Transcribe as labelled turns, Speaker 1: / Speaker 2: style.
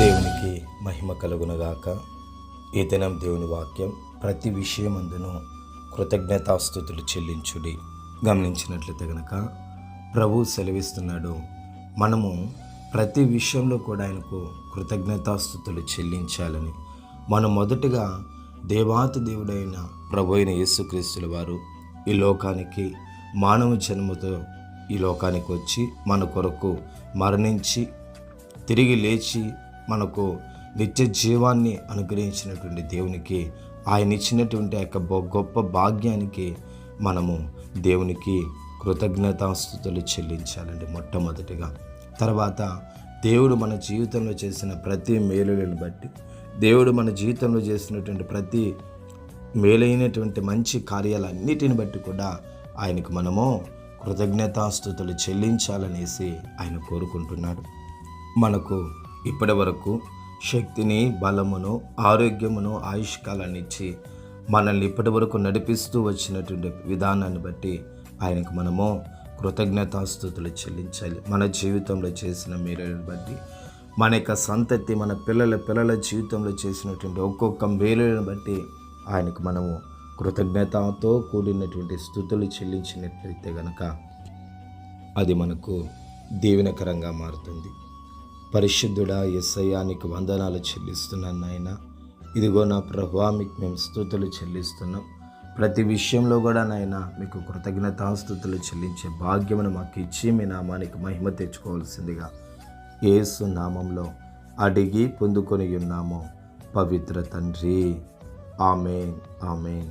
Speaker 1: దేవునికి మహిమ కలుగునగాక. ఈ దినం దేవుని వాక్యం, ప్రతి విషయమందును కృతజ్ఞతాస్తుతులు చెల్లించుడి. గమనించినట్లయితే గనక ప్రభు సెలవిస్తున్నాడు, మనము ప్రతి విషయంలో కూడా ఆయనకు కృతజ్ఞతాస్తుతులు చెల్లించాలని. మనం మొదటగా దేవాతి దేవుడైన ప్రభు అయిన యేసుక్రీస్తుల వారు ఈ లోకానికి మానవ జన్మతో ఈ లోకానికి వచ్చి మన కొరకు మరణించి తిరిగి లేచి మనకు నిత్య జీవాన్ని అనుగ్రహించినటువంటి దేవునికి, ఆయన ఇచ్చినటువంటి యొక్క గొప్ప భాగ్యానికి మనము దేవునికి కృతజ్ఞతాస్తుతులు చెల్లించాలండి మొట్టమొదటిగా. తర్వాత దేవుడు మన జీవితంలో చేసిన ప్రతి మేలులను బట్టి, దేవుడు మన జీవితంలో చేసినటువంటి ప్రతి మేలైనటువంటి మంచి కార్యాలన్నిటిని బట్టి కూడా ఆయనకు మనము కృతజ్ఞతాస్తుతులు చెల్లించాలనేసి ఆయన కోరుకుంటున్నాడు. మనకు ఇప్పటి వరకు శక్తిని, బలమును, ఆరోగ్యమును, ఆయుష్కాలాన్ని ఇచ్చి మనల్ని ఇప్పటి వరకు నడిపిస్తూ వచ్చినటువంటి విధానాన్ని బట్టి ఆయనకు మనము కృతజ్ఞతాస్తుతులు చెల్లించాలి. మన జీవితంలో చేసిన మేలులను బట్టి, మన యొక్క సంతతి, మన పిల్లల జీవితంలో చేసినటువంటి ఒక్కొక్క మేలులను బట్టి ఆయనకు మనము కృతజ్ఞతతో కూడినటువంటి స్తుతులు చెల్లించినట్లయితే గనక అది మనకు దీవెనకరంగా మారుతుంది. పరిశుద్ధుడా యేసయ్యా, నీకు వందనాలు చెల్లిస్తున్నాను నాయన. ఇదిగో నా ప్రభువా, మీకు మేము స్తుతులు చెల్లిస్తున్నాం. ప్రతి విషయంలో కూడా నాయన మీకు కృతజ్ఞతాస్తుతులు చెల్లించే భాగ్యమును మాకు ఇచ్చి మీ నామానికి మహిమ తెచ్చుకోవాల్సిందిగా యేసు నామంలో అడిగి పొందుకొని ఉన్నాము పవిత్ర తండ్రి. ఆమేన్, ఆమేన్.